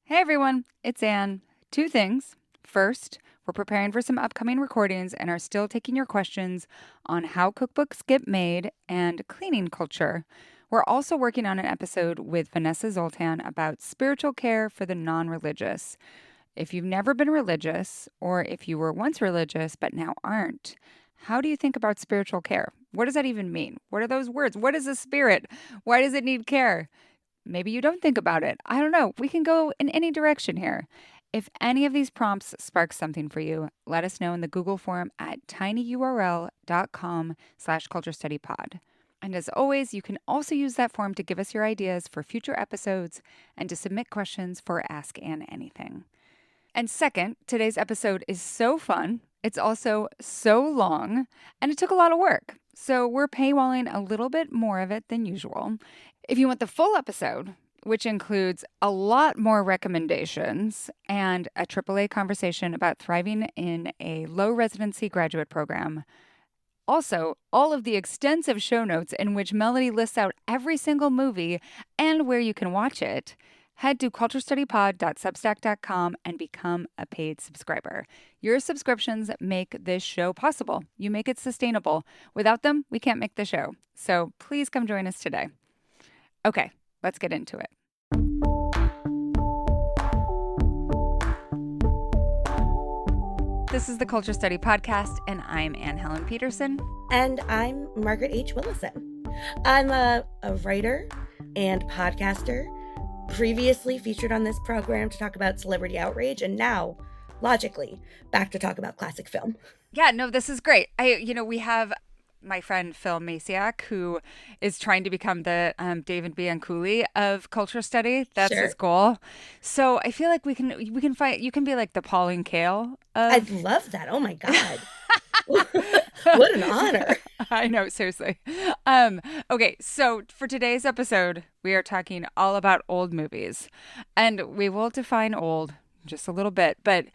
Hey everyone, it's Anne. Two things. First, we're preparing for some upcoming recordings and are still taking your questions on how cookbooks get made and cleaning culture. We're also working on an episode with Vanessa Zoltan about spiritual care for the non religious. If you've never been religious, or if you were once religious but now aren't, how do you think about spiritual care? What does that even mean? What are those words? What is a spirit? Why does it need care? Maybe you don't think about it. I don't know. We can go in any direction here. If any of these prompts spark something for you, let us know in the Google form at tinyurl.com/culturestudypod. And as always, you can also use that form to give us your ideas for future episodes and to submit questions for Ask Anne Anything. And second, today's episode is so fun. It's also so long, and it took a lot of work. So we're paywalling a little bit more of it than usual. If you want the full episode, which includes a lot more recommendations and a AAA conversation about thriving in a low residency graduate program, also all of the extensive show notes in which Melody lists out every single movie and where you can watch it, head to culturestudypod.substack.com and become a paid subscriber. Your subscriptions make this show possible. You make it sustainable. Without them, we can't make the show. So please come join us today. Okay, let's get into it. This is the Culture Study Podcast, and I'm Anne Helen Peterson. And I'm Margaret H. Willison. I'm a writer and podcaster, previously featured on this program to talk about celebrity outrage, and now, logically, back to talk about classic film. Yeah, no, this is great. We have my friend Phil Masiak, who is trying to become the David Bianculli of culture study. That's Sure. his goal. So I feel like we can find, you can be like the Pauline Kael of... I'd love that. Oh my God. What an honor. I know, seriously. Okay, so for today's episode, we are talking all about old movies. And we will define old just a little bit, but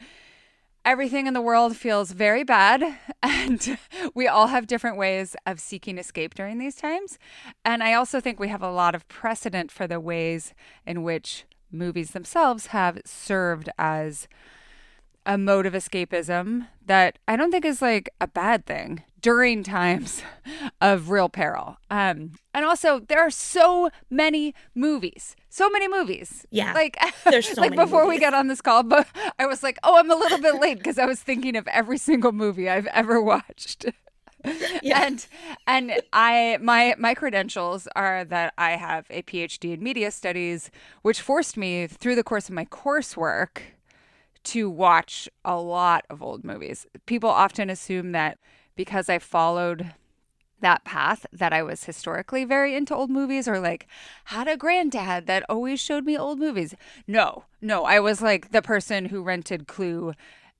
everything in the world feels very bad, and we all have different ways of seeking escape during these times. And I also think we have a lot of precedent for the ways in which movies themselves have served as a mode of escapism that I don't think is like a bad thing during times of real peril. And also, there are so many movies. Yeah. Like, There's so like many before we movies. got on this call, but I was like, oh, I'm a little bit late because I was thinking of every single movie I've ever watched. Yeah. And my credentials are that I have a PhD in media studies, which forced me through the course of my coursework to watch a lot of old movies. People often assume that because I followed that path that I was historically very into old movies, or like had a granddad that always showed me old movies. No, I was like the person who rented Clue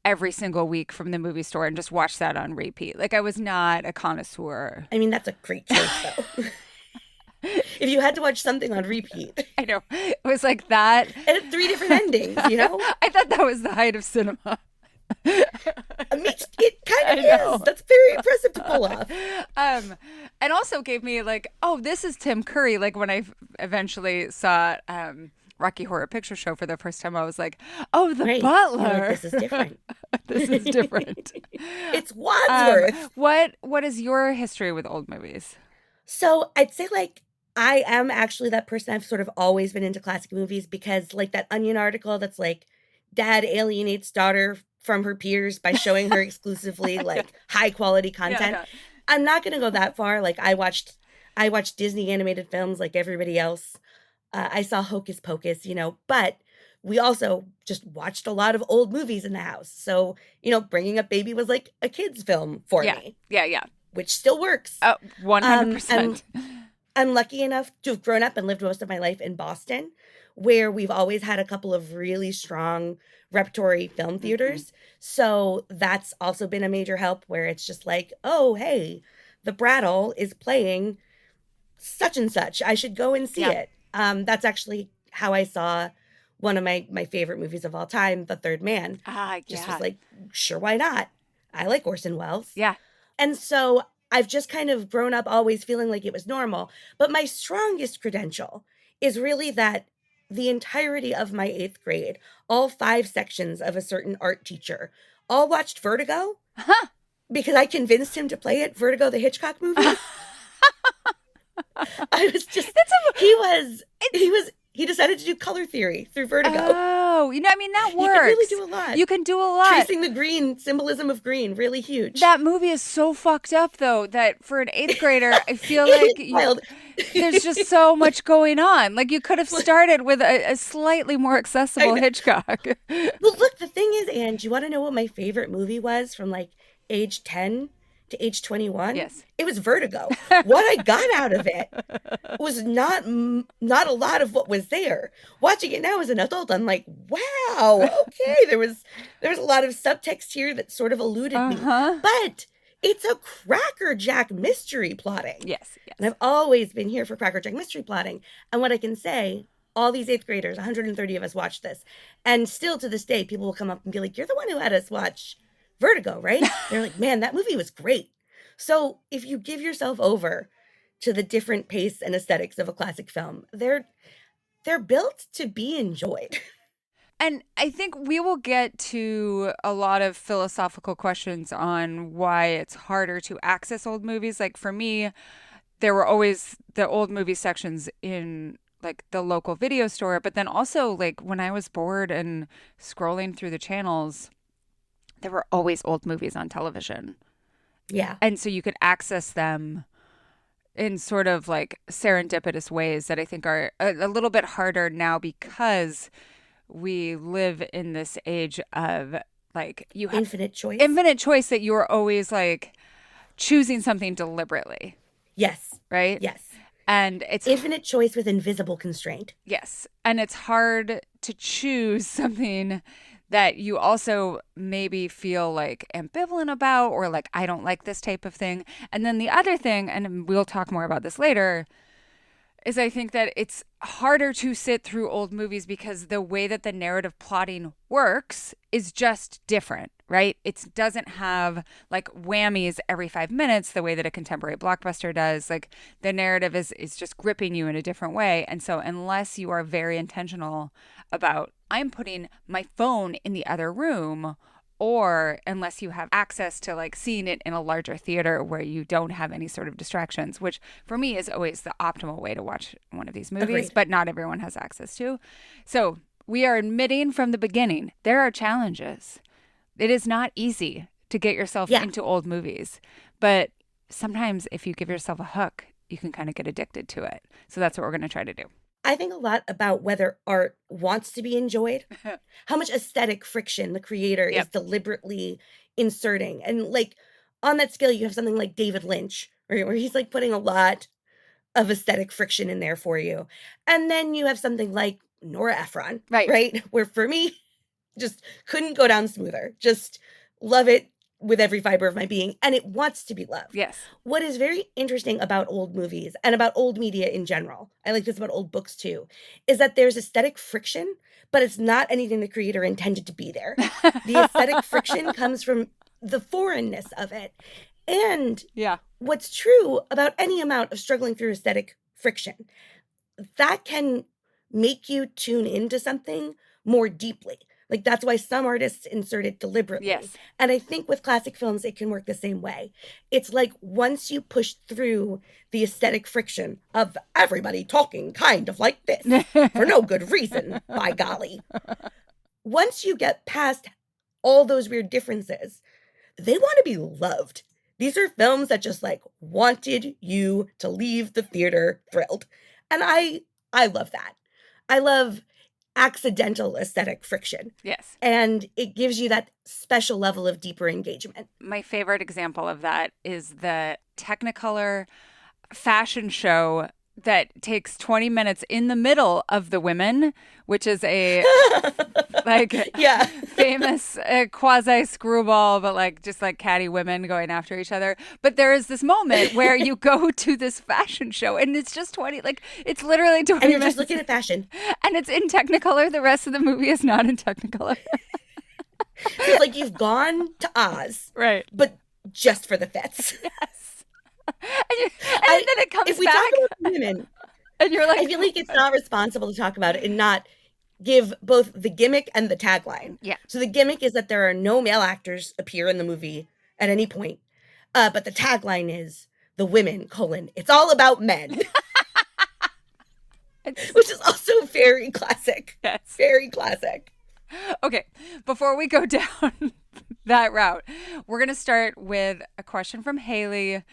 every single week from the movie store and just watched that on repeat. Like I was not a connoisseur. I mean, that's a great choice, though. If you had to watch something on repeat. I know. It was like that. And 3 different endings, you know? I thought that was the height of cinema. I mean, it kind of know. is. That's very impressive to pull off. And also gave me like, oh, this is Tim Curry. Like when I eventually saw Rocky Horror Picture Show for the first time, I was like, oh, the Right. butler. You're like, this is different. This is different. It's Wadsworth. What is your history with old movies? So I'd say like I am actually that person. I've sort of always been into classic movies because like that Onion article that's like dad alienates daughter from her peers by showing her exclusively like high quality content. Yeah. I'm not going to go that far. Like I watched Disney animated films like everybody else. I saw Hocus Pocus, but we also just watched a lot of old movies in the house. So, Bringing Up Baby was like a kid's film for me. Yeah. Which still works. 100%. I'm lucky enough to have grown up and lived most of my life in Boston, where we've always had a couple of really strong repertory film theaters. Mm-hmm. So that's also been a major help, where it's just like, oh, hey, the Brattle is playing such and such. I should go and see it. That's actually how I saw one of my favorite movies of all time, The Third Man. Just was like, sure, why not? I like Orson Welles. Yeah. And so I've just kind of grown up always feeling like it was normal. But my strongest credential is really that the entirety of my 8th grade, all 5 sections of a certain art teacher, all watched Vertigo Huh. because I convinced him to play it, Vertigo, the Hitchcock movie. I was just, he decided to do color theory through Vertigo. Oh, I mean, that works. You can really do a lot. You can do a lot. Tracing the green, symbolism of green, really huge. That movie is so fucked up, though, that for an 8th grader, I feel like there's just so much going on. Like, you could have started with a slightly more accessible Hitchcock. Well, look, the thing is, Ange, you want to know what my favorite movie was from like age 10 to age 21? Yes. It was Vertigo. What I got out of it was not a lot of what was there. Watching it now as an adult, I'm like, wow, okay, there was a lot of subtext here that sort of eluded me. But it's a crackerjack mystery plotting. Yes. And I've always been here for crackerjack mystery plotting. And what I can say, all these 8th graders, 130 of us watched this. And still to this day, people will come up and be like, you're the one who had us watch Vertigo, right? They're like, man, that movie was great. So if you give yourself over to the different pace and aesthetics of a classic film, they're built to be enjoyed. And I think we will get to a lot of philosophical questions on why it's harder to access old movies. Like for me, there were always the old movie sections in like the local video store, but then also like when I was bored and scrolling through the channels, there were always old movies on television. Yeah. And so you could access them in sort of like serendipitous ways that I think are a little bit harder now because we live in this age of like you have infinite choice that you are always like choosing something deliberately. Yes. Right? Yes. And it's infinite choice with invisible constraint. Yes. And it's hard to choose something that you also maybe feel like ambivalent about or like, I don't like this type of thing. And then the other thing, and we'll talk more about this later, is I think that it's harder to sit through old movies because the way that the narrative plotting works is just different, right? It doesn't have like whammies every 5 minutes the way that a contemporary blockbuster does. Like the narrative is just gripping you in a different way. And so unless you are very intentional about, I'm putting my phone in the other room, or unless you have access to like seeing it in a larger theater where you don't have any sort of distractions, which for me is always the optimal way to watch one of these movies. Agreed. But not everyone has access to. So we are admitting from the beginning, there are challenges. It is not easy to get yourself into old movies, but sometimes if you give yourself a hook, you can kind of get addicted to it. So that's what we're going to try to do. I think a lot about whether art wants to be enjoyed, how much aesthetic friction the creator is deliberately inserting. And like on that scale, you have something like David Lynch, right, where he's like putting a lot of aesthetic friction in there for you. And then you have something like Nora Ephron, right? Where for me, just couldn't go down smoother. Just love it with every fiber of my being, and it wants to be loved. Yes. What is very interesting about old movies and about old media in general, I like this about old books too, is that there's aesthetic friction, but it's not anything the creator intended to be there. The aesthetic friction comes from the foreignness of it. And what's true about any amount of struggling through aesthetic friction, that can make you tune into something more deeply. Like, that's why some artists insert it deliberately. Yes. And I think with classic films, it can work the same way. It's like once you push through the aesthetic friction of everybody talking kind of like this for no good reason, by golly. Once you get past all those weird differences, they want to be loved. These are films that just like wanted you to leave the theater thrilled. And I love that. I love accidental aesthetic friction. Yes. And it gives you that special level of deeper engagement. My favorite example of that is the Technicolor fashion show that takes 20 minutes in the middle of The Women, which is a famous quasi screwball, but like just like catty women going after each other. But there is this moment where you go to this fashion show and it's just 20, like it's literally 20 and you're minutes. Just looking at fashion. And it's in Technicolor. The rest of the movie is not in Technicolor. So like you've gone to Oz. Right. But just for the fits. Yes. And then it comes if we back. talk about women, And you're like, I feel like it's not responsible to talk about it and not give both the gimmick and the tagline. Yeah. So the gimmick is that there are no male actors appear in the movie at any point. But the tagline is the women, it's all about men. Which is also very classic. Yes. Very classic. Okay, before we go down that route, we're going to start with a question from Haley,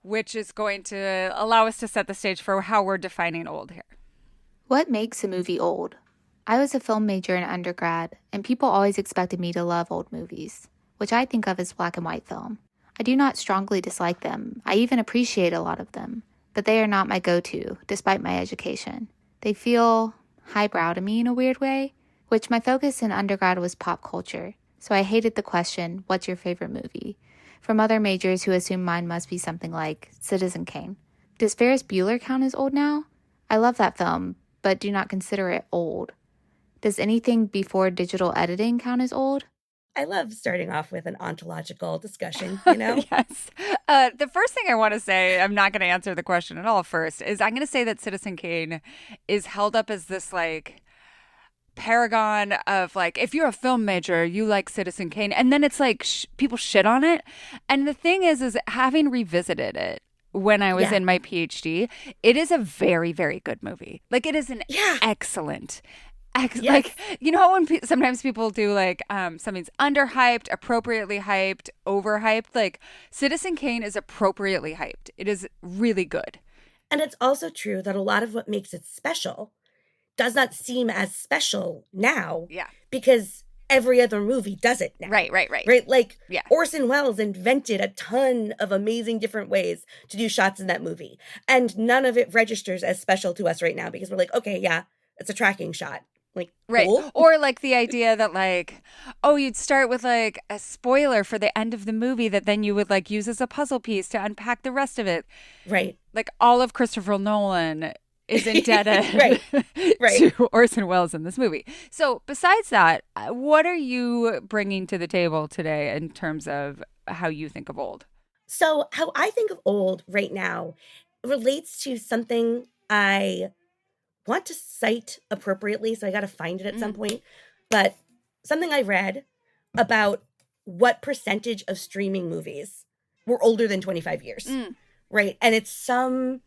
which is going to allow us to set the stage for how we're defining old here. What makes a movie old? I was a film major in undergrad, and people always expected me to love old movies, which I think of as black and white film. I do not strongly dislike them. I even appreciate a lot of them, but they are not my go-to, despite my education. They feel highbrow to me in a weird way, which my focus in undergrad was pop culture, so I hated the question, what's your favorite movie? From other majors who assume mine must be something like Citizen Kane. Does Ferris Bueller count as old now? I love that film, but do not consider it old. Does anything before digital editing count as old? I love starting off with an ontological discussion, you know? Yes. The first thing I want to say, I'm not going to answer the question at all first, is I'm going to say that Citizen Kane is held up as this like paragon of like, if you're a film major, you like Citizen Kane. And then it's like people shit on it. And the thing is having revisited it when I was in my PhD, it is a very, very good movie. Like it is an excellent like, you know, when sometimes people do like something's underhyped, appropriately hyped, overhyped, like Citizen Kane is appropriately hyped. It is really good. And it's also true that a lot of what makes it special does not seem as special now. Yeah. Because every other movie does it now. Right. Right? Like Orson Welles invented a ton of amazing different ways to do shots in that movie. And none of it registers as special to us right now because we're like, okay, yeah, it's a tracking shot. Like, right. Cool. Or like the idea that like, oh, you'd start with like a spoiler for the end of the movie that then you would like use as a puzzle piece to unpack the rest of it. Right. Like all of Christopher Nolan is indebted right. to Orson Welles in this movie. So besides that, what are you bringing to the table today in terms of how you think of old? So how I think of old right now relates to something I want to cite appropriately, so I got to find it at some point, but something I read about what percentage of streaming movies were older than 25 years, right? And it's some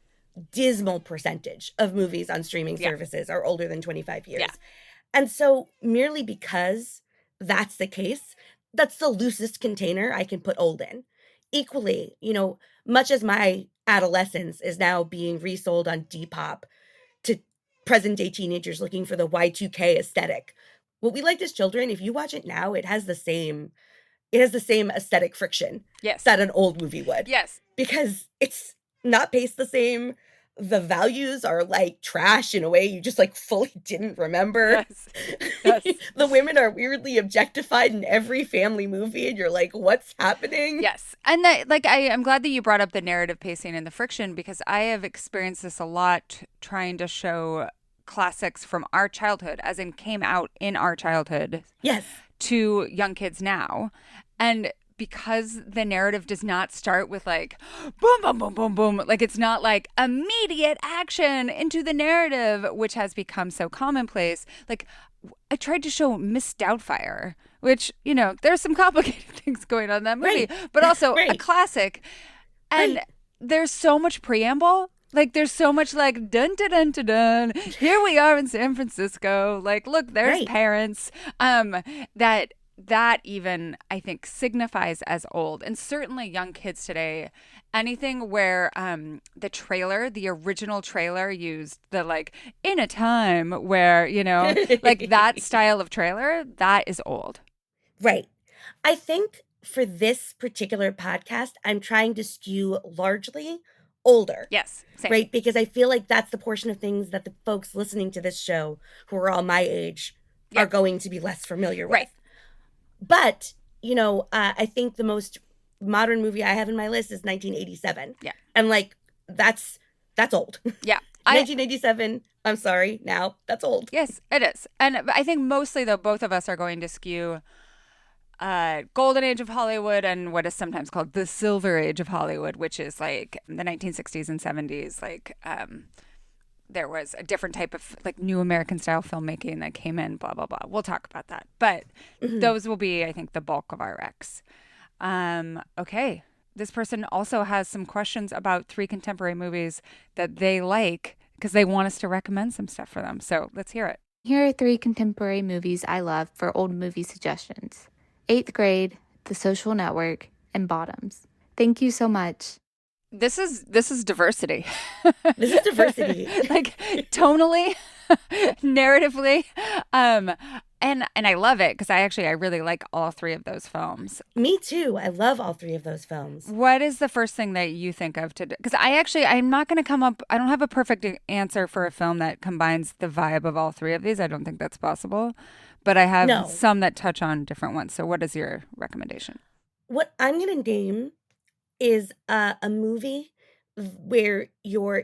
dismal percentage of movies on streaming services are older than 25 years. Yeah. And so merely because that's the case, that's the loosest container I can put old in. Equally, you know, much as my adolescence is now being resold on Depop to present day teenagers looking for the Y2K aesthetic. What we liked as children, if you watch it now, it has the same aesthetic friction that an old movie would. Yes. Because it's not paced the same. The values are like trash in a way you just like fully didn't remember. Yes. The women are weirdly objectified in every family movie and you're like, what's happening? Yes. And that, like, I'm glad that you brought up the narrative pacing and the friction because I have experienced this a lot trying to show classics from our childhood, as in came out in our childhood. Yes. To young kids now. And because the narrative does not start with like boom, boom, boom, boom, boom. Like it's not like immediate action into the narrative, which has become so commonplace. Like I tried to show Miss Doubtfire, which, you know, there's some complicated things going on in that movie, but also a classic. And there's so much preamble. Like there's so much like dun dun dun dun dun. Here we are in San Francisco. Like, look, there's parents. That even, I think, signifies as old. And certainly young kids today, anything where the original trailer used the like, in a time where, you know, like that style of trailer, that is old. Right. I think for this particular podcast, I'm trying to skew largely older. Yes. Same. Right. Because I feel like that's the portion of things that the folks listening to this show who are all my age are going to be less familiar with. Right. But, you know, I think the most modern movie I have in my list is 1987. Yeah. And like, that's old. Yeah. 1987, I'm sorry, now that's old. Yes, it is. And I think mostly, though, both of us are going to skew golden age of Hollywood and what is sometimes called the silver age of Hollywood, which is like the 1960s and 70s, like there was a different type of like new American style filmmaking that came in, blah, blah, blah. We'll talk about that. But those will be, I think, the bulk of our X. Okay. This person also has some questions about 3 contemporary movies that they like because they want us to recommend some stuff for them. So let's hear it. Here are 3 contemporary movies I love for old movie suggestions: 8th Grade, The Social Network, and Bottoms. Thank you so much. This is diversity. This is diversity. Like tonally, narratively, and I love it because I really like all 3 of those films. Me too. I love all 3 of those films. What is the first thing that you think of to do? Because I'm not going to come up. I don't have a perfect answer for a film that combines the vibe of all 3 of these. I don't think that's possible, but I have some that touch on different ones. So, what is your recommendation? What I'm going to name is a movie where you're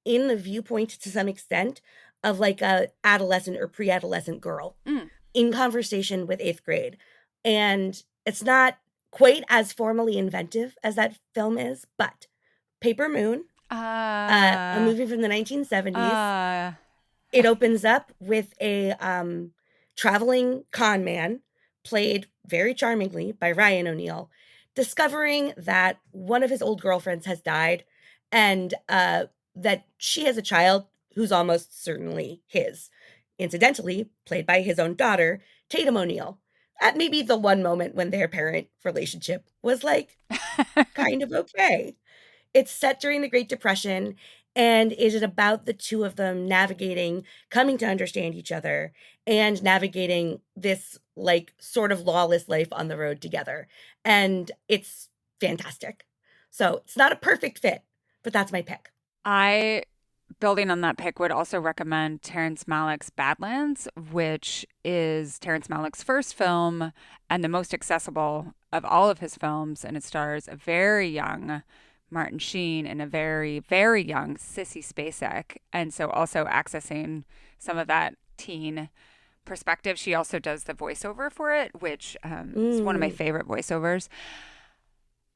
in the viewpoint to some extent of like a adolescent or pre-adolescent girl in conversation with 8th Grade. And it's not quite as formally inventive as that film is, but Paper Moon, a movie from the 1970s. It opens up with a traveling con man, played very charmingly by Ryan O'Neal, discovering that one of his old girlfriends has died and that she has a child who's almost certainly his. Incidentally, played by his own daughter, Tatum O'Neal, at maybe the one moment when their parent relationship was like kind of okay. It's set during the Great Depression, and it is about the 2 of them navigating, coming to understand each other, and navigating this like sort of lawless life on the road together. And it's fantastic. So it's not a perfect fit, but that's my pick. Building on that pick, would also recommend Terrence Malick's Badlands, which is Terrence Malick's first film and the most accessible of all of his films. And it stars a very young Martin Sheen and a very, very young Sissy Spacek. And so also accessing some of that teen perspective. She also does the voiceover for it, which is one of my favorite voiceovers.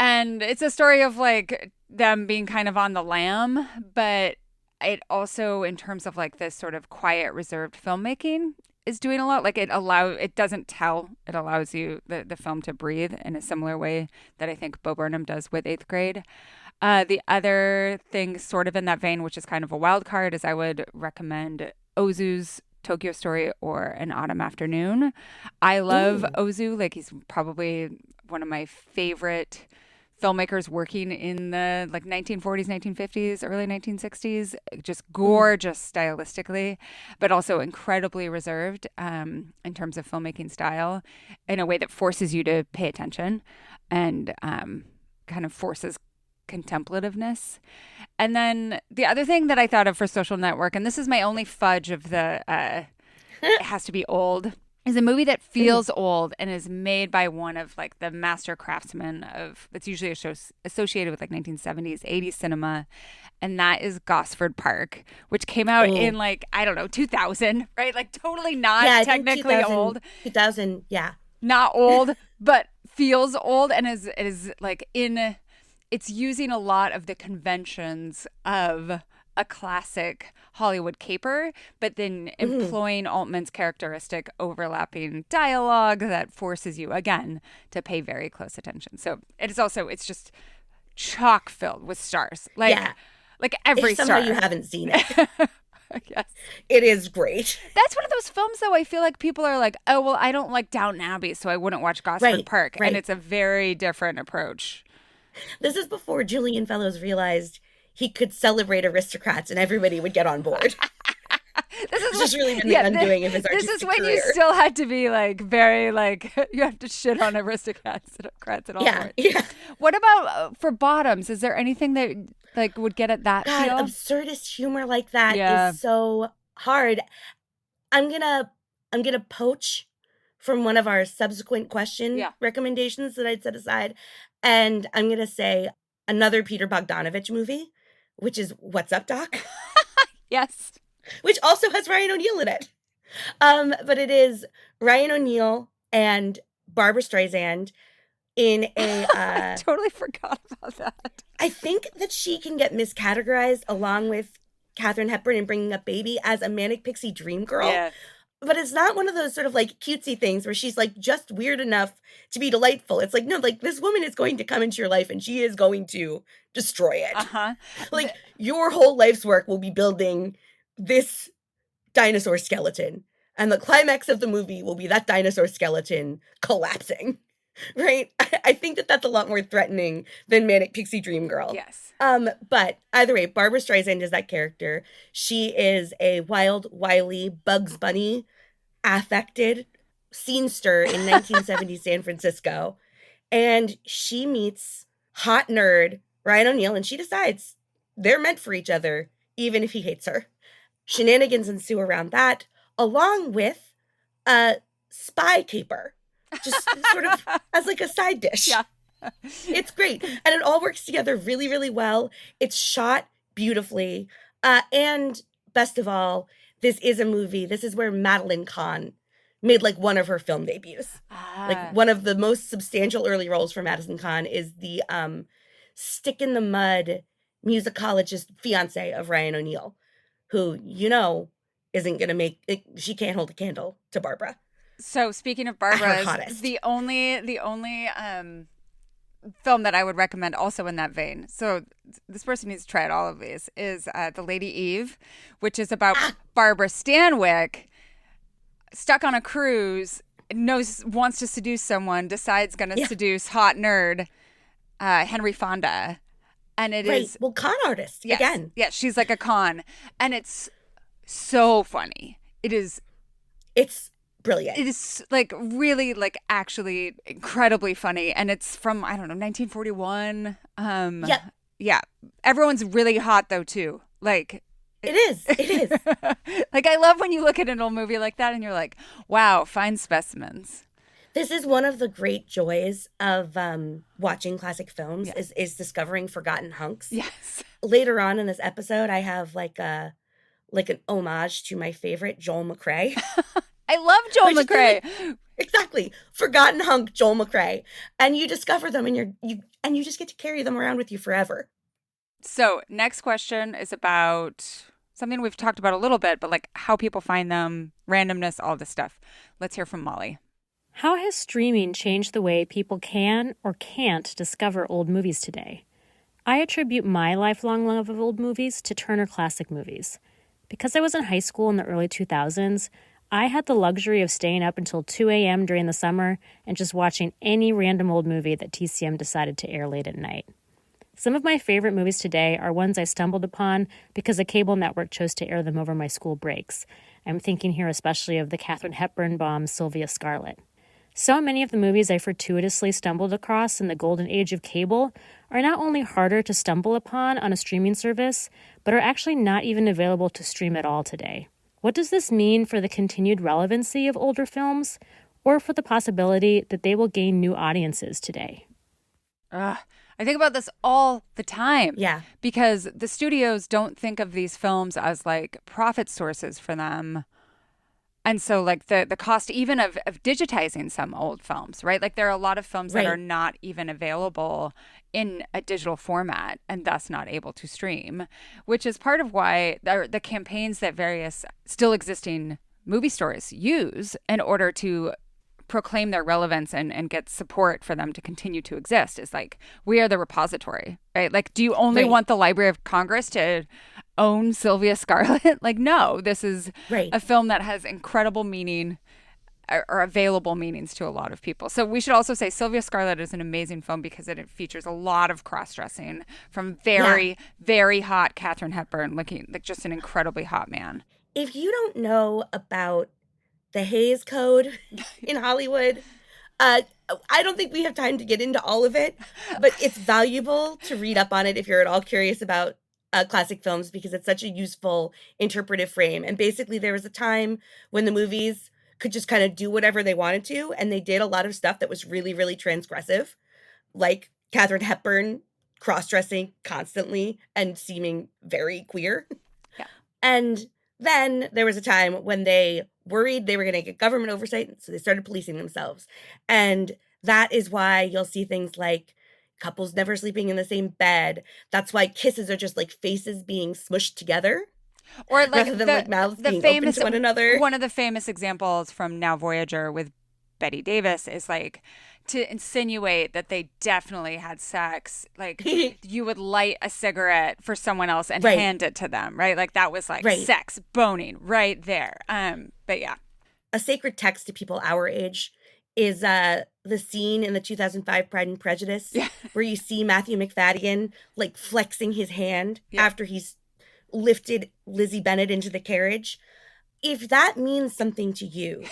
And it's a story of like them being kind of on the lam, but it also, in terms of like this sort of quiet, reserved filmmaking, is doing a lot. Like it allows you the film to breathe in a similar way that I think Bo Burnham does with 8th Grade. The other thing sort of in that vein, which is kind of a wild card, is I would recommend Ozu's Tokyo Story or An Autumn Afternoon. I love Ozu. Like he's probably one of my favorite filmmakers working in the like 1940s, 1950s, early 1960s. Just gorgeous stylistically, but also incredibly reserved in terms of filmmaking style in a way that forces you to pay attention and kind of forces contemplativeness. And then the other thing that I thought of for Social Network, and this is my only fudge of the it has to be old, is a movie that feels old and is made by one of like the master craftsmen of, that's usually a show associated with like 1970s, 80s cinema. And that is Gosford Park, which came out in like, I don't know, 2000, right? Like totally not technically old. 2000, yeah. Not old, but feels old and is like it's using a lot of the conventions of a classic Hollywood caper, but then employing Altman's characteristic overlapping dialogue that forces you again to pay very close attention. So it's just chock filled with stars. Like every star. Somehow you haven't seen it. Yes. It is great. That's one of those films though I feel like people are like, oh well, I don't like Downton Abbey, so I wouldn't watch Gosford Park. Right. And it's a very different approach. This is before Julian Fellows realized he could celebrate aristocrats and everybody would get on board. This is just really been the undoing of his artistic This is when career. You still had to be like very like you have to shit on aristocrats at all points. Yeah. What about for Bottoms? Is there anything that like would get at that feel? Absurdist humor like that is so hard. I'm gonna poach from one of our subsequent question recommendations that I'd set aside, and I'm gonna say another Peter Bogdanovich movie, which is What's Up, Doc? Yes. Which also has Ryan O'Neal in it. But it is Ryan O'Neal and Barbara Streisand in a... I totally forgot about that. I think that she can get miscategorized along with Katharine Hepburn in Bringing Up Baby as a manic pixie dream girl. Yeah. But it's not one of those sort of like cutesy things where she's like just weird enough to be delightful. It's like, no, like this woman is going to come into your life and she is going to destroy it. Uh-huh. Like your whole life's work will be building this dinosaur skeleton. And the climax of the movie will be that dinosaur skeleton collapsing. Right? I think that that's a lot more threatening than Manic Pixie Dream Girl. Yes. But either way, Barbara Streisand is that character. She is a wild, wily, Bugs Bunny affected scenester in 1970s San Francisco. And she meets hot nerd Ryan O'Neal, and she decides they're meant for each other, even if he hates her. Shenanigans ensue around that, along with a spy caper, just sort of as like a side dish. Yeah. It's great. And it all works together really, really well. It's shot beautifully. And best of all, this is a movie. This is where Madeline Kahn made like one of her film debuts. Like one of the most substantial early roles for Madison Kahn is the stick in the mud musicologist fiance of Ryan O'Neal, who, isn't going to make it. She can't hold a candle to Barbara. So speaking of Barbara, the only film that I would recommend also in that vein, so this person needs to try out all of these, is The Lady Eve, which is about Barbara Stanwyck stuck on a cruise, wants to seduce someone, decides going to seduce hot nerd Henry Fonda. And it is... Well, con artist, again. Yeah, she's like a con. And it's so funny. It's brilliant. It is like really like actually incredibly funny. And it's from, I don't know, 1941. Yeah. Everyone's really hot though too. Like it is. Like I love when you look at an old movie like that and you're like, wow, fine specimens. This is one of the great joys of watching classic films is discovering forgotten hunks. Yes. Later on in this episode, I have like an homage to my favorite, Joel McCrea. I love Joel McCrea. Exactly. Forgotten hunk Joel McCrea. And you discover them and you just get to carry them around with you forever. So next question is about something we've talked about a little bit, but like how people find them, randomness, all this stuff. Let's hear from Molly. How has streaming changed the way people can or can't discover old movies today? I attribute my lifelong love of old movies to Turner Classic Movies. Because I was in high school in the early 2000s, I had the luxury of staying up until 2 a.m. during the summer and just watching any random old movie that TCM decided to air late at night. Some of my favorite movies today are ones I stumbled upon because a cable network chose to air them over my school breaks. I'm thinking here especially of the Katharine Hepburn bomb Sylvia Scarlett. So many of the movies I fortuitously stumbled across in the golden age of cable are not only harder to stumble upon on a streaming service, but are actually not even available to stream at all today. What does this mean for the continued relevancy of older films, or for the possibility that they will gain new audiences today? I think about this all the time. Yeah. Because the studios don't think of these films as like profit sources for them. And so like the cost even of digitizing some old films, right? Like there are a lot of films that are not even available in a digital format and thus not able to stream, which is part of why the campaigns that various still existing movie stores use in order to proclaim their relevance and get support for them to continue to exist is like, we are the repository, right? Like, do you only want the Library of Congress to own Sylvia Scarlett? Like, no, this is a film that has incredible meaning or available meanings to a lot of people. So we should also say Sylvia Scarlett is an amazing film because it features a lot of cross-dressing from very, very hot Katharine Hepburn looking like just an incredibly hot man. If you don't know about the Hays Code in Hollywood, I don't think we have time to get into all of it, but it's valuable to read up on it if you're at all curious about classic films because it's such a useful interpretive frame. And basically there was a time when the movies could just kind of do whatever they wanted to, and they did a lot of stuff that was really, really transgressive, like Katharine Hepburn cross-dressing constantly and seeming very queer. Yeah. And then there was a time when they worried they were going to get government oversight, so they started policing themselves. And that is why you'll see things like couples never sleeping in the same bed. That's why kisses are just like faces being smushed together. Or like rather than like mouths being open to one another. One of the famous examples from Now Voyager with Betty Davis is like to insinuate that they definitely had sex. Like you would light a cigarette for someone else and hand it to them, right? Like that was like sex, boning right there. But yeah. A sacred text to people our age is the scene in the 2005 Pride and Prejudice where you see Matthew McFadden like flexing his hand after he's lifted Lizzie Bennet into the carriage. If that means something to you,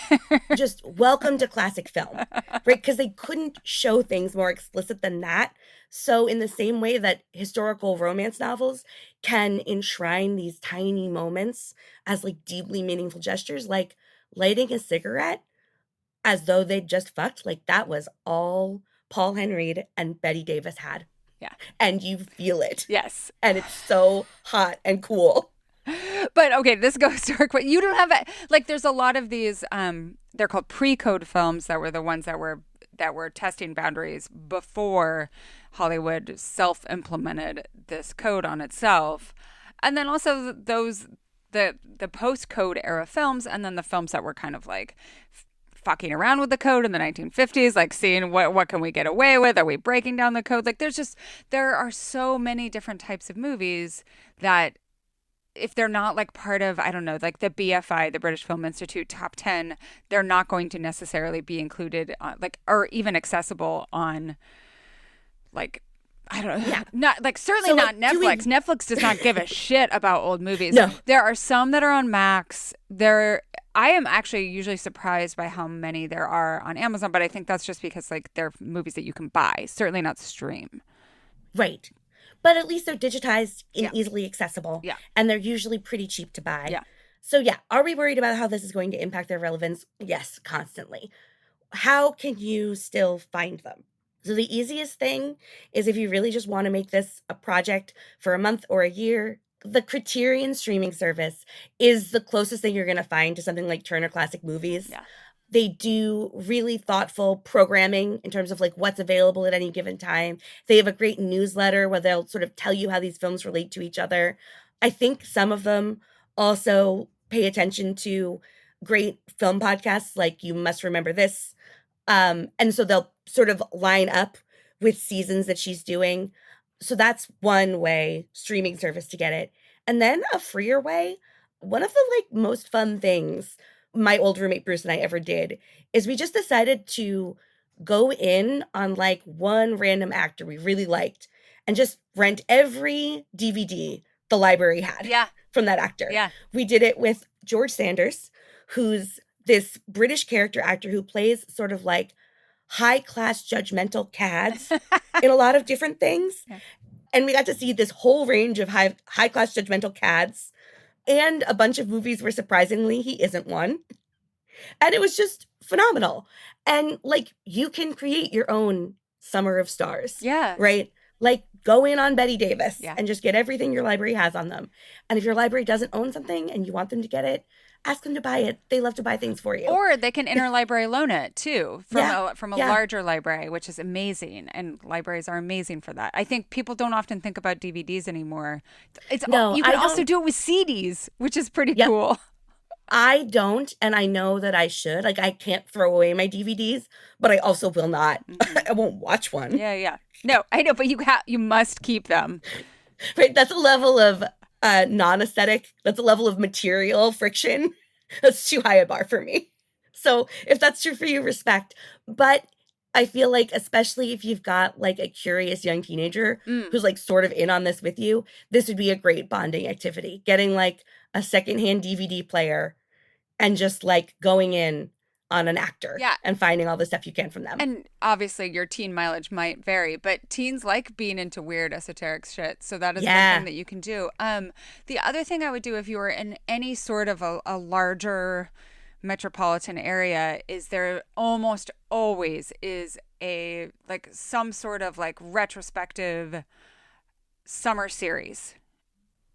just welcome to classic film, right? Because they couldn't show things more explicit than that. So in the same way that historical romance novels can enshrine these tiny moments as like deeply meaningful gestures, like lighting a cigarette as though they'd just fucked, like that was all Paul Henreid and Betty Davis had. Yeah. And you feel it. Yes. And it's so hot and cool. But okay, this goes to work. But you don't have like there's a lot of these they're called pre-code films that were the ones that were testing boundaries before Hollywood self-implemented this code on itself. And then also those the post-code era films, and then the films that were kind of like fucking around with the code in the 1950s, like seeing what can we get away with? Are we breaking down the code? Like there are so many different types of movies that if they're not like part of, I don't know, like the BFI, the British Film Institute top 10, they're not going to necessarily be included like, or even accessible on like, I don't know. Yeah. Not like certainly so, not like, Netflix. Netflix does not give a shit about old movies. No. There are some that are on Max. I am actually usually surprised by how many there are on Amazon, but I think that's just because like they're movies that you can buy, certainly not stream. Right. But at least they're digitized and easily accessible. Yeah. And they're usually pretty cheap to buy. Yeah. So yeah, are we worried about how this is going to impact their relevance? Yes, constantly. How can you still find them? So the easiest thing is if you really just want to make this a project for a month or a year, the Criterion streaming service is the closest thing you're going to find to something like Turner Classic Movies. Yeah. They do really thoughtful programming in terms of like what's available at any given time. They have a great newsletter where they'll sort of tell you how these films relate to each other. I think some of them also pay attention to great film podcasts like You Must Remember This. And so they'll sort of line up with seasons that she's doing. So that's one way, streaming service to get it. And then a freer way, one of the like most fun things my old roommate Bruce and I ever did is we just decided to go in on like one random actor we really liked and just rent every DVD the library had from that actor. Yeah. We did it with George Sanders, who's this British character actor who plays sort of like high-class judgmental cads in a lot of different things. Yeah. And we got to see this whole range of high-class judgmental cads and a bunch of movies where surprisingly he isn't one. And it was just phenomenal. And like you can create your own Summer of Stars. Yeah. Right? Like go in on Betty Davis and just get everything your library has on them. And if your library doesn't own something and you want them to get it, ask them to buy it. They love to buy things for you. Or they can interlibrary loan it too from a larger library, which is amazing. And libraries are amazing for that. I think people don't often think about DVDs anymore. You can also do it with CDs, which is pretty cool. I don't, and I know that I should. Like I can't throw away my DVDs, but I also will not. Mm-hmm. I won't watch one. Yeah. No, I know, but you must keep them. Right, that's a level of non-aesthetic. That's a level of material friction. That's too high a bar for me. So if that's true for you, respect. But I feel like, especially if you've got like a curious young teenager who's like sort of in on this with you, this would be a great bonding activity. Getting like a secondhand DVD player and just like going in on an actor and finding all the stuff you can from them. And obviously your teen mileage might vary, but teens like being into weird esoteric shit. So that is one thing that you can do. The other thing I would do if you were in any sort of a larger metropolitan area is there almost always is a like some sort of like retrospective summer series.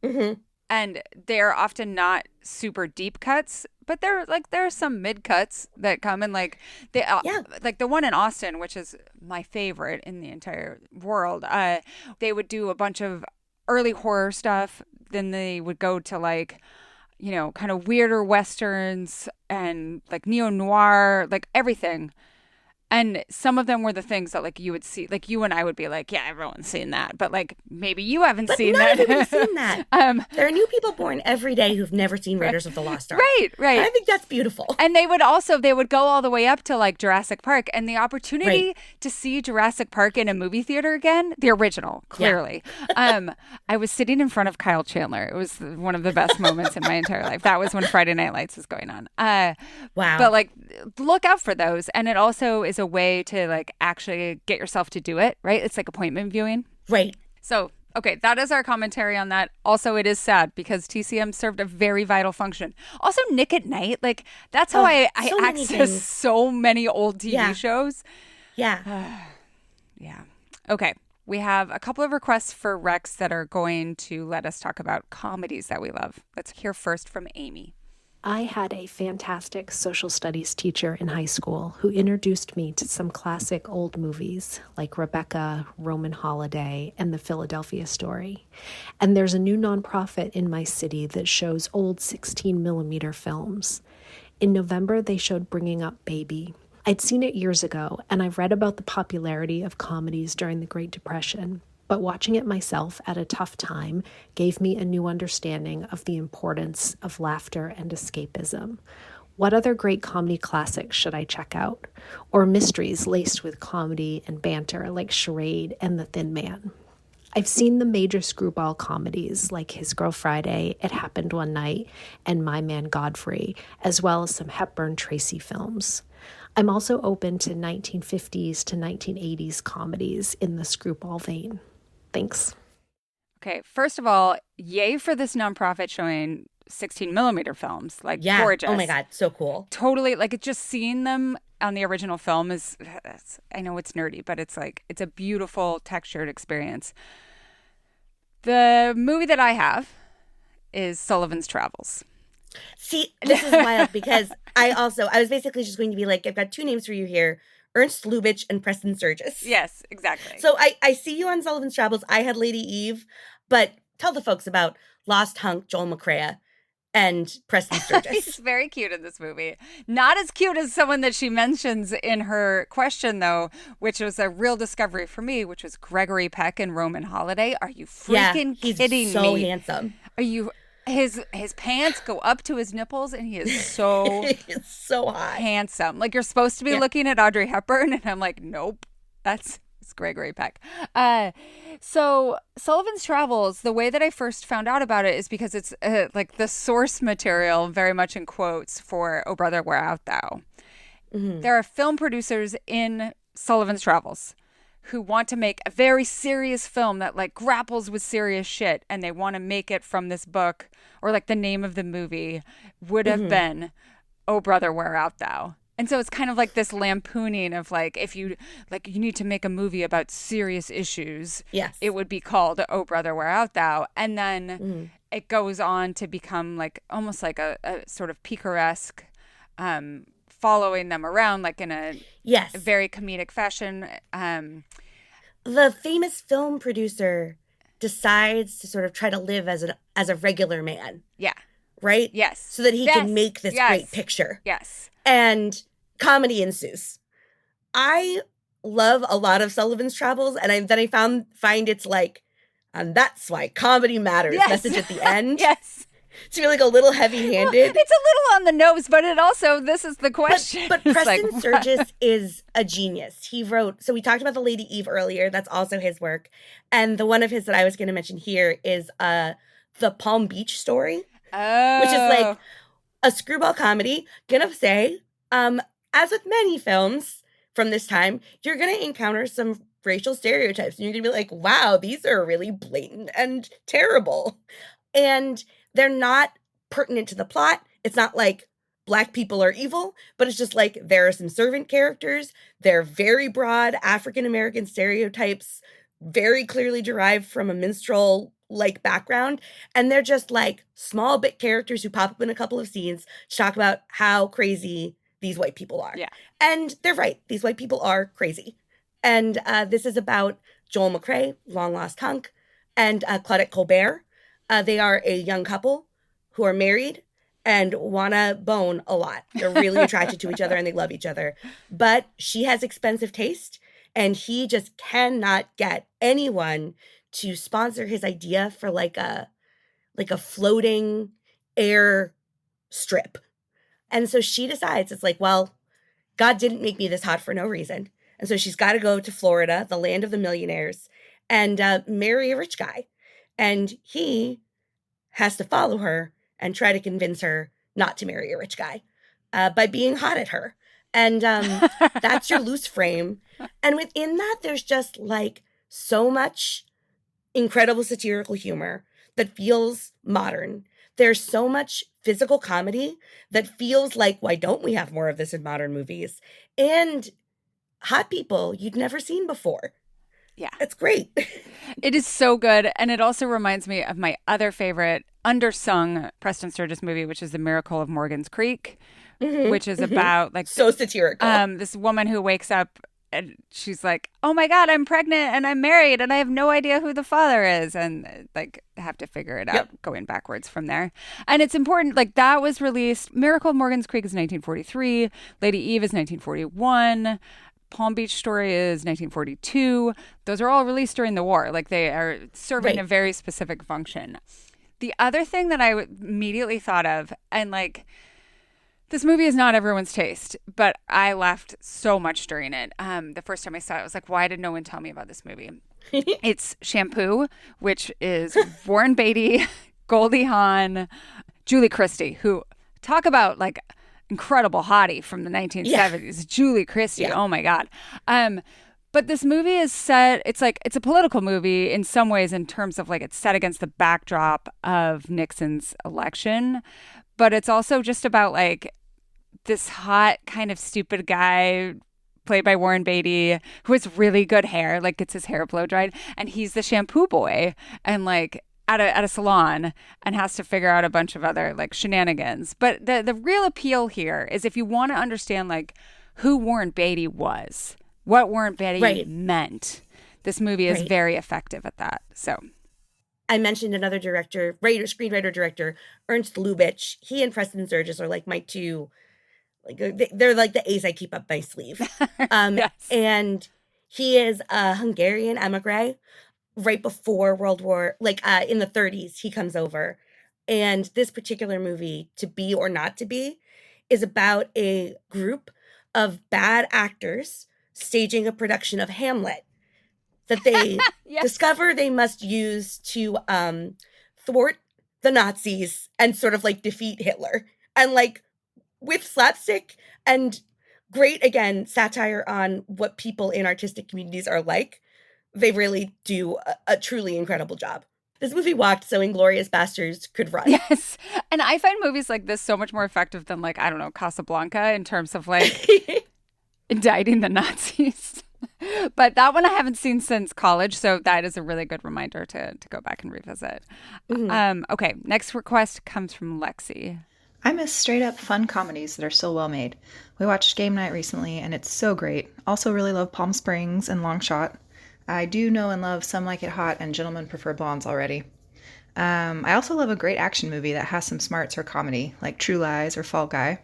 Mm-hmm. And they're often not super deep cuts, but there are some mid cuts that come in like like the one in Austin, which is my favorite in the entire world. They would do a bunch of early horror stuff then they would go to like, you know, kind of weirder westerns and like neo-noir, like everything. And some of them were the things that like you would see, like you and I would be like, yeah, everyone's seen that. But like maybe you haven't But seen not that. everybody's seen that. There are new people born every day who've never seen Raiders of the Lost Ark. Right. And I think that's beautiful. And they would go all the way up to like Jurassic Park, and the opportunity to see Jurassic Park in a movie theater again, the original, clearly. I was sitting in front of Kyle Chandler. It was one of the best moments in my entire life. That was when Friday Night Lights was going on. Wow. But like, look out for those. And it also is a way to like actually get yourself to do it, right? It's like appointment viewing. Right. So, okay, that is our commentary on that. Also, it is sad because TCM served a very vital function. Also, Nick at Night, like that's how I so many access things. so many old TV shows. Yeah. Yeah. Okay. We have a couple of requests for recs that are going to let us talk about comedies that we love. Let's hear first from Amy. I had a fantastic social studies teacher in high school who introduced me to some classic old movies like Rebecca, Roman Holiday, and The Philadelphia Story. And there's a new nonprofit in my city that shows old 16mm films. In November, they showed Bringing Up Baby. I'd seen it years ago, and I've read about the popularity of comedies during the Great Depression. But watching it myself at a tough time gave me a new understanding of the importance of laughter and escapism. What other great comedy classics should I check out? Or mysteries laced with comedy and banter like Charade and The Thin Man? I've seen the major screwball comedies like His Girl Friday, It Happened One Night, and My Man Godfrey, as well as some Hepburn Tracy films. I'm also open to 1950s to 1980s comedies in the screwball vein. Thanks. Okay, first of all, yay for this nonprofit showing 16mm films. Like, gorgeous. Oh my God, so cool. Totally, like, just seeing them on the original film is, I know it's nerdy, but it's like, it's a beautiful textured experience. The movie that I have is Sullivan's Travels. See, this is wild because I was basically just going to be like, I've got two names for you here. Ernst Lubitsch and Preston Sturgis. Yes, exactly. So I see you on Sullivan's Travels. I had Lady Eve, but tell the folks about Lost Hunk, Joel McCrea, and Preston Sturgis. He's very cute in this movie. Not as cute as someone that she mentions in her question, though, which was a real discovery for me, which was Gregory Peck in Roman Holiday. Are you freaking kidding me? He's so handsome. Are you... His pants go up to his nipples, and he is so it's so hot, handsome. Like, you're supposed to be looking at Audrey Hepburn, and I'm like, nope, it's Gregory Peck. So Sullivan's Travels, the way that I first found out about it is because it's like the source material, very much in quotes, for "Oh Brother, Where Art Thou?" Mm-hmm. There are film producers in Sullivan's Travels who want to make a very serious film that like grapples with serious shit, and they want to make it from this book, or like the name of the movie would have been "Oh Brother, Where Art Thou?" And so it's kind of like this lampooning of like, if you like, you need to make a movie about serious issues. Yes, it would be called "Oh Brother, Where Art Thou?" And then it goes on to become like almost like a sort of picaresque, following them around like in a very comedic fashion. The famous film producer decides to sort of try to live as a regular man. Yeah. Right? Yes. So that he can make this great picture. Yes. And comedy ensues. I love a lot of Sullivan's Travels, and then I find it's like, and that's why comedy matters message at the end. Yes. To be like a little heavy-handed. Well, it's a little on the nose, but it also, this is the question. But Preston Sturgis is a genius. He wrote, so we talked about the Lady Eve earlier. That's also his work. And the one of his that I was going to mention here is the Palm Beach Story. Oh. Which is like a screwball comedy. Gonna say, as with many films from this time, you're going to encounter some racial stereotypes. And you're going to be like, wow, these are really blatant and terrible. And they're not pertinent to the plot. It's not like Black people are evil, but it's just like there are some servant characters. They're very broad African-American stereotypes, very clearly derived from a minstrel-like background. And they're just like small bit characters who pop up in a couple of scenes to talk about how crazy these white people are. Yeah. And they're right. These white people are crazy. And this is about Joel McCrea, long lost hunk, and Claudette Colbert, They are a young couple who are married and want to bone a lot. They're really attracted to each other and they love each other. But she has expensive taste and he just cannot get anyone to sponsor his idea for like a floating air strip. And so she decides, it's like, well, God didn't make me this hot for no reason. And so she's got to go to Florida, the land of the millionaires, and marry a rich guy. And he has to follow her and try to convince her not to marry a rich guy by being hot at her. And that's your loose frame. And within that, there's just like so much incredible satirical humor that feels modern. There's so much physical comedy that feels like, why don't we have more of this in modern movies? And hot people you'd never seen before. Yeah. It's great. It is so good. And it also reminds me of my other favorite undersung Preston Sturges movie, which is The Miracle of Morgan's Creek, which is about like so satirical. This woman who wakes up and she's like, oh my God, I'm pregnant and I'm married and I have no idea who the father is. And like have to figure it out going backwards from there. And it's important, like that was released. Miracle of Morgan's Creek is 1943. Lady Eve is 1941. Palm Beach Story is 1942. Those are all released during the war. Like they are serving a very specific function. The other thing that I immediately thought of, and like, this movie is not everyone's taste, but I laughed so much during it. The first time I saw it, I was like, why did no one tell me about this movie? It's Shampoo, which is Warren Beatty, Goldie Hawn, Julie Christie, who talk about like incredible hottie from the 1970s. Julie Christie, oh my God. But this movie is set, it's a political movie in some ways in terms of like it's set against the backdrop of Nixon's election. But it's also just about like this hot kind of stupid guy played by Warren Beatty who has really good hair, like gets his hair blow dried. And he's the shampoo boy and like at a salon and has to figure out a bunch of other like shenanigans. But the real appeal here is if you want to understand like who Warren Beatty was, what Warren Beatty meant, this movie is very effective at that. So I mentioned another director, screenwriter, director, Ernst Lubitsch. He and Preston Sturges are like my two, like they're like the ace I keep up my sleeve. And he is a Hungarian emigre right before World War, like in the 30s, he comes over. And this particular movie, To Be or Not to Be, is about a group of bad actors staging a production of Hamlet that they discover they must use to thwart the Nazis and sort of like defeat Hitler. And like with slapstick and great, again, satire on what people in artistic communities are like, they really do a truly incredible job. This movie walked so Inglourious Basterds could run. Yes. And I find movies like this so much more effective than like, I don't know, Casablanca in terms of like indicting the Nazis. But that one I haven't seen since college, so that is a really good reminder to go back and revisit. Okay, next request comes from Lexi. I miss straight-up fun comedies that are so well made. We watched Game Night recently, and it's so great. Also really love Palm Springs and Long Shot. I do know and love Some Like It Hot and Gentlemen Prefer Blondes already. I also love a great action movie that has some smarts or comedy, like True Lies or Fall Guy.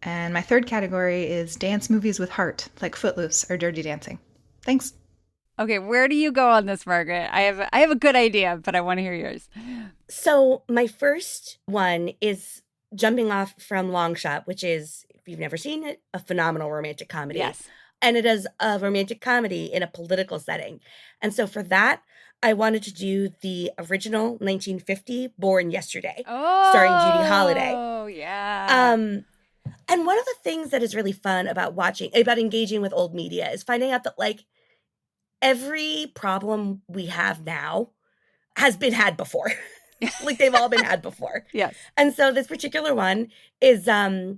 And my third category is dance movies with heart, like Footloose or Dirty Dancing. Thanks. Okay, where do you go on this, Margaret? I have a good idea, but I want to hear yours. So my first one is jumping off from Long Shot, which is, if you've never seen it, a phenomenal romantic comedy. Yes. And it is a romantic comedy in a political setting. And so for that, I wanted to do the original 1950 Born Yesterday, starring Judy Holliday. Oh, yeah. And one of the things that is really fun about engaging with old media is finding out that like every problem we have now has been had before. Like they've all been had before. Yes. And so this particular one is a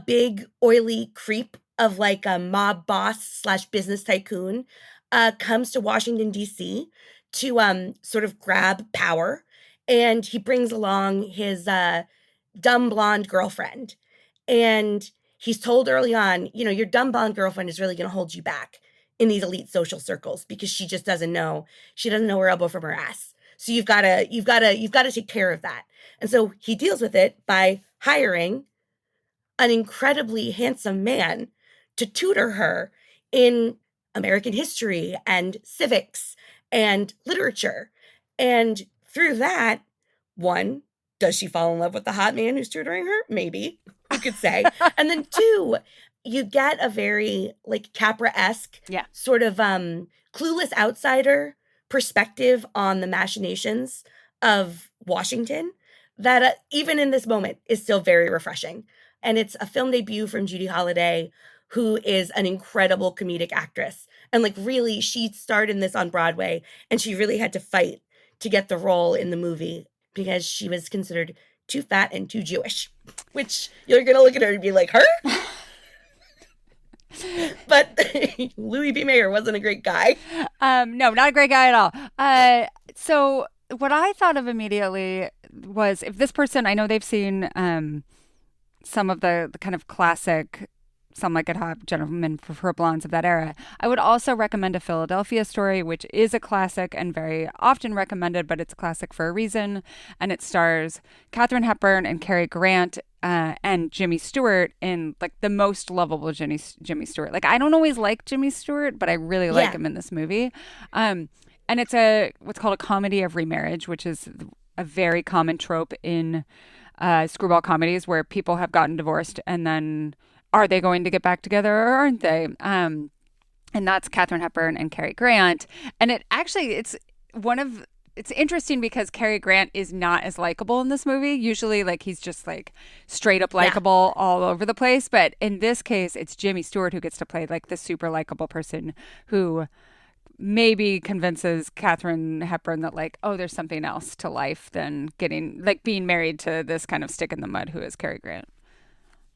big oily creep of like a mob boss / business tycoon comes to Washington, D.C. to sort of grab power. And he brings along his dumb blonde girlfriend. And he's told early on, you know, your dumb blonde girlfriend is really going to hold you back in these elite social circles because she just doesn't know. She doesn't know her elbow from her ass. So you've got to take care of that. And so he deals with it by hiring an incredibly handsome man to tutor her in American history and civics and literature. And through that, one, does she fall in love with the hot man who's tutoring her? Maybe, you could say. And then two, you get a very like Capra-esque sort of clueless outsider perspective on the machinations of Washington that even in this moment is still very refreshing. And it's a film debut from Judy Holliday, who is an incredible comedic actress. And like really, she starred in this on Broadway, and she really had to fight to get the role in the movie because she was considered too fat and too Jewish, which you're going to look at her and be like, her? But Louis B. Mayer wasn't a great guy. No, not a great guy at all. So what I thought of immediately was if this person, I know they've seen some of the kind of classic Some Like It Hot, Gentlemen Prefer Blondes of that era. I would also recommend A Philadelphia Story, which is a classic and very often recommended, but it's a classic for a reason. And it stars Katharine Hepburn and Cary Grant and Jimmy Stewart in like the most lovable Jimmy Stewart. Like I don't always like Jimmy Stewart, but I really like him in this movie. And it's what's called a comedy of remarriage, which is a very common trope in screwball comedies where people have gotten divorced and then are they going to get back together or aren't they? And that's Katharine Hepburn and Cary Grant. And it's interesting because Cary Grant is not as likable in this movie. Usually like he's just like straight up likable all over the place. But in this case, it's Jimmy Stewart who gets to play like the super likable person who maybe convinces Katharine Hepburn that like, oh, there's something else to life than being married to this kind of stick in the mud who is Cary Grant.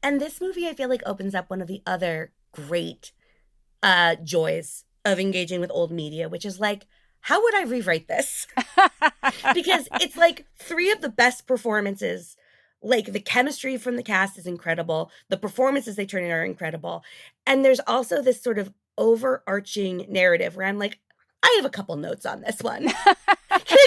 And this movie, I feel like, opens up one of the other great joys of engaging with old media, which is like, how would I rewrite this? Because it's like three of the best performances. Like the chemistry from the cast is incredible. The performances they turn in are incredible. And there's also this sort of overarching narrative where I'm like, I have a couple notes on this one. Can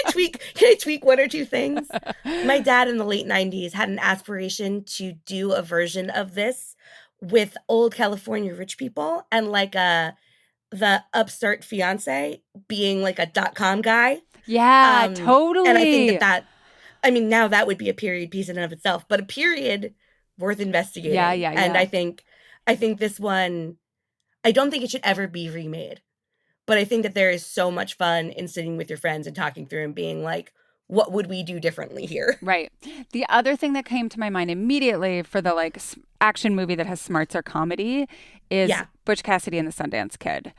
I tweak one or two things? My dad in the late 90s had an aspiration to do a version of this with old California rich people and like the upstart fiance being like a .com guy. Yeah, totally. And I think now that would be a period piece in and of itself, but a period worth investigating. Yeah. And I think this one, I don't think it should ever be remade. But I think that there is so much fun in sitting with your friends and talking through and being like, what would we do differently here? Right. The other thing that came to my mind immediately for the like action movie that has smarts or comedy is Butch Cassidy and the Sundance Kid,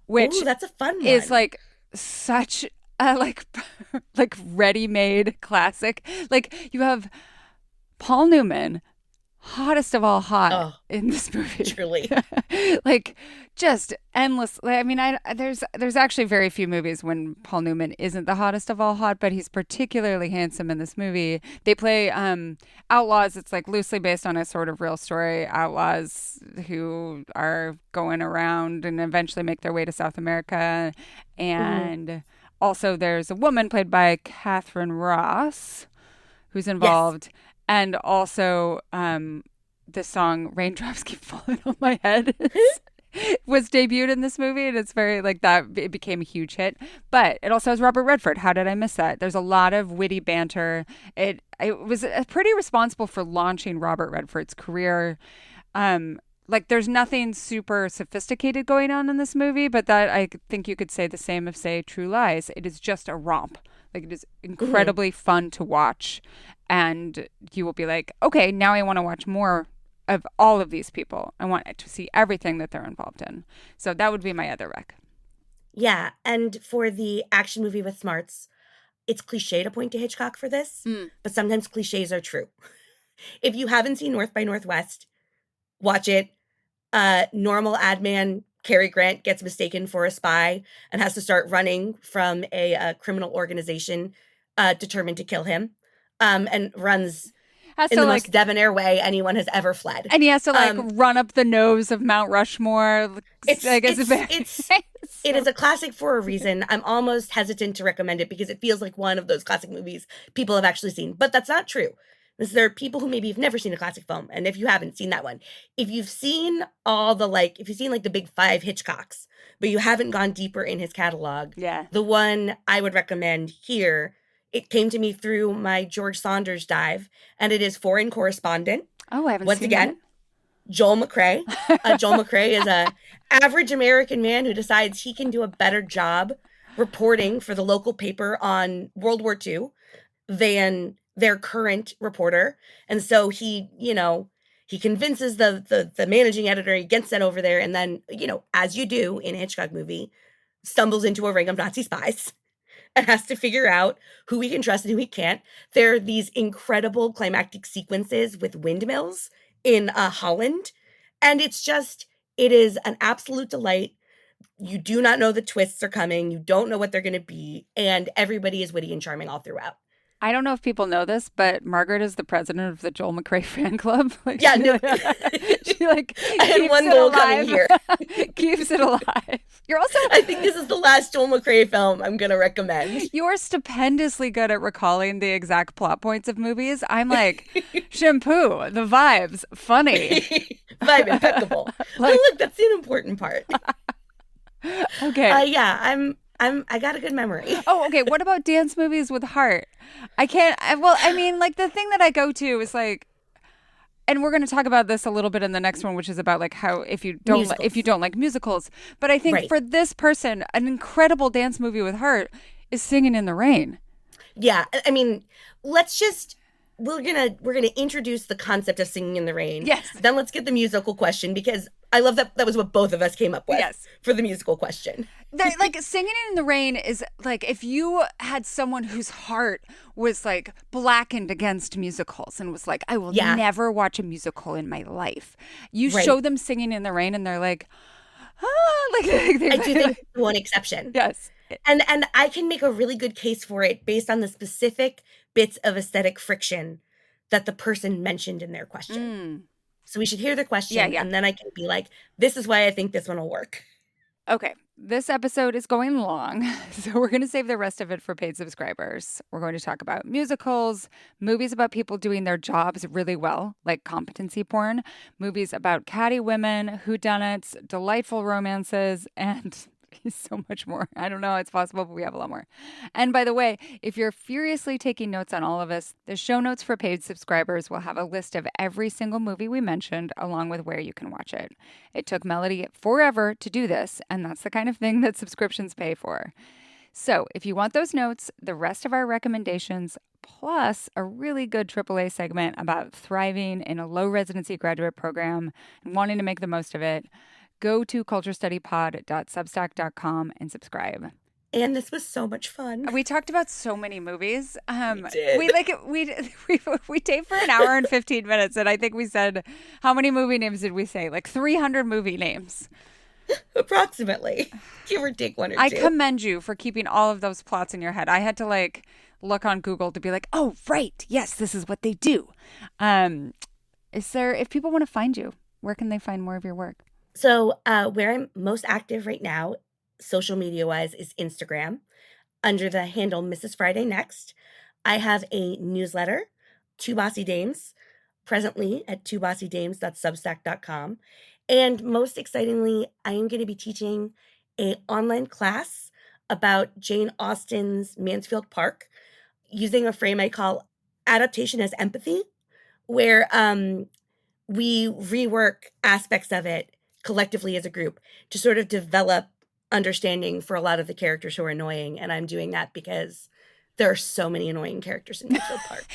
which that's a fun one. Is like such a like ready-made classic. Like you have Paul Newman, hottest of all hot in this movie. Truly. Like just endless. I mean, there's actually very few movies when Paul Newman isn't the hottest of all hot, but he's particularly handsome in this movie. They play outlaws. It's like loosely based on a sort of real story. Outlaws who are going around and eventually make their way to South America. And also there's a woman played by Catherine Ross who's involved. Yes. And also, the song "Raindrops Keep Falling on My Head" was debuted in this movie, and it's very like that. It became a huge hit, but it also has Robert Redford. How did I miss that? There's a lot of witty banter. It was pretty responsible for launching Robert Redford's career. Like there's nothing super sophisticated going on in this movie, but that I think you could say the same of say True Lies. It is just a romp. Like it is incredibly fun to watch. And you will be like, okay, now I want to watch more of all of these people. I want to see everything that they're involved in. So that would be my other rec. Yeah. And for the action movie with smarts, it's cliche to point to Hitchcock for this, but sometimes cliches are true. If you haven't seen North by Northwest, watch it. Normal ad man Cary Grant gets mistaken for a spy and has to start running from a criminal organization determined to kill him. And runs in the most debonair way anyone has ever fled. And he has to run up the nose of Mount Rushmore. It's It is a classic for a reason. I'm almost hesitant to recommend it because it feels like one of those classic movies people have actually seen. But that's not true. There are people who maybe have never seen a classic film. And if you haven't seen that one, if you've seen if you've seen like the big 5 Hitchcocks, but you haven't gone deeper in his catalog, the one I would recommend here, it came to me through my George Saunders dive, and it is Foreign Correspondent. Oh, I haven't Once seen again, it. Joel McCrea. Joel McCrea is a average American man who decides he can do a better job reporting for the local paper on World War II than their current reporter. And so he convinces the managing editor, he gets sent over there, and then, as you do in a Hitchcock movie, stumbles into a ring of Nazi spies and has to figure out who he can trust and who he can't. There are these incredible climactic sequences with windmills in Holland. And it is an absolute delight. You do not know the twists are coming. You don't know what they're going to be. And everybody is witty and charming all throughout. I don't know if people know this, but Margaret is the president of the Joel McCrea fan club. She I had one goal coming here. Keeps it alive. You're also... I think this is the last Joel McCrea film I'm going to recommend. You're stupendously good at recalling the exact plot points of movies. I'm like, shampoo, the vibes, funny. Vibe impeccable. Look, that's the important part. Okay. I got a good memory. Oh, okay. What about dance movies with heart? The thing that I go to is like, and we're going to talk about this a little bit in the next one, which is about like how if you don't like musicals. But I think for this person, an incredible dance movie with heart is Singing in the Rain. Yeah, I mean, we're gonna introduce the concept of Singing in the Rain. Yes. Then let's get the musical question, because I love that was what both of us came up with. Yes. For the musical question. Singing in the Rain is like if you had someone whose heart was like blackened against musicals and was like, I will never watch a musical in my life. You show them Singing in the Rain and they're like, I do think one exception. Yes. And I can make a really good case for it based on the specific bits of aesthetic friction that the person mentioned in their question. So we should hear the question, and then I can be like, this is why I think this one will work. Okay, this episode is going long, so we're going to save the rest of it for paid subscribers. We're going to talk about musicals, movies about people doing their jobs really well, like competency porn, movies about catty women, whodunits, delightful romances, and so much more. I don't know. It's possible, but we have a lot more. And by the way, if you're furiously taking notes on all of us, the show notes for paid subscribers will have a list of every single movie we mentioned, along with where you can watch it. It took Melody forever to do this, and that's the kind of thing that subscriptions pay for. So if you want those notes, the rest of our recommendations, plus a really good AAA segment about thriving in a low residency graduate program and wanting to make the most of it, go to culturestudypod.substack.com and subscribe. And this was so much fun. We talked about so many movies. We did. We taped for an hour and 15 minutes, and I think we said, how many movie names did we say? Like 300 movie names. Approximately. Give or take one or two. I commend you for keeping all of those plots in your head. I had to look on Google to be like, oh, right. Yes, this is what they do. If people want to find you, where can they find more of your work? So where I'm most active right now, social media-wise, is Instagram under the handle Mrs. Friday Next. I have a newsletter, Two Bossy Dames, presently at twobossydames.substack.com. And most excitingly, I am going to be teaching an online class about Jane Austen's Mansfield Park using a frame I call adaptation as empathy, where we rework aspects of it collectively as a group to sort of develop understanding for a lot of the characters who are annoying. And I'm doing that because there are so many annoying characters in Mansfield Park.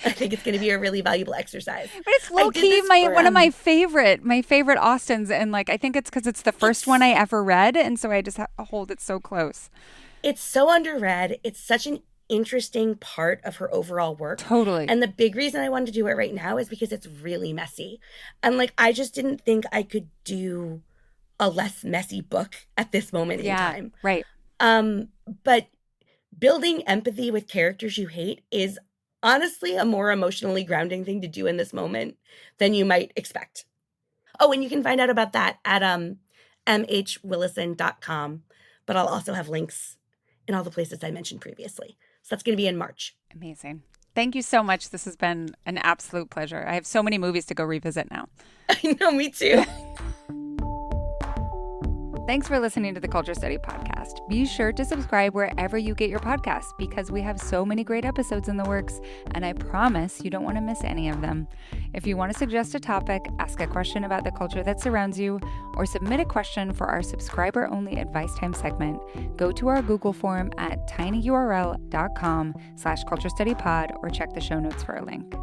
I think it's going to be a really valuable exercise. But it's low-key one of my favorite Austens. And I think it's because it's the first one I ever read. And so I just hold it so close. It's so underread. It's such an interesting part of her overall work. Totally. And the big reason I wanted to do it right now is because it's really messy. And I just didn't think I could do a less messy book at this moment in time. Right. But building empathy with characters you hate is honestly a more emotionally grounding thing to do in this moment than you might expect. Oh, and you can find out about that at mhwillison.com. but I'll also have links in all the places I mentioned previously. So that's going to be in March. Amazing. Thank you so much. This has been an absolute pleasure. I have so many movies to go revisit now. I know, me too. Thanks for listening to the Culture Study Podcast. Be sure to subscribe wherever you get your podcasts because we have so many great episodes in the works, and I promise you don't want to miss any of them. If you want to suggest a topic, ask a question about the culture that surrounds you, or submit a question for our subscriber-only advice time segment, go to our Google form at tinyurl.com/culturestudypod or check the show notes for a link.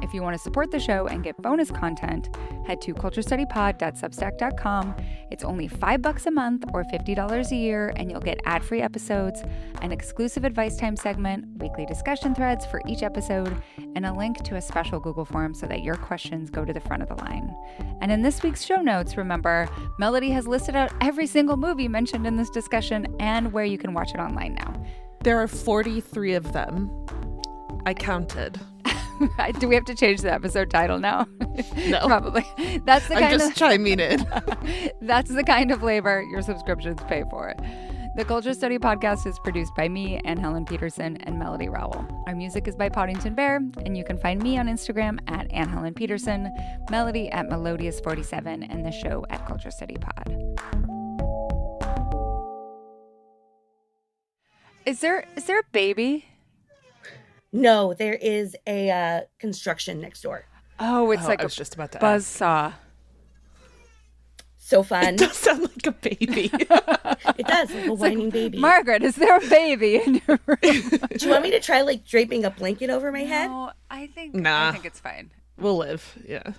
If you want to support the show and get bonus content, head to culturestudypod.substack.com. It's only $5 a month or $50 a year, and you'll get ad-free episodes, an exclusive advice time segment, weekly discussion threads for each episode, and a link to a special Google form so that your questions go to the front of the line. And in this week's show notes, remember, Melody has listed out every single movie mentioned in this discussion and where you can watch it online now. There are 43 of them. I counted. Do we have to change the episode title now? No. Probably. That's the kind I'm just chiming in. That's the kind of labor your subscriptions pay for. The Culture Study Podcast is produced by me, Anne Helen Peterson, and Melody Rowell. Our music is by Poddington Bear, and you can find me on Instagram at Anne Helen Peterson, Melody at Melodious47, and the show at Culture Study Pod. Is there a baby? No, there is a construction next door. Oh, it's like I a was just about to buzzsaw. So fun. It does sound like a baby. It does, like a whining baby. Margaret, is there a baby in your room? Do you want me to try like draping a blanket over my head? No, I think Nah. it's fine. We'll live. Yeah.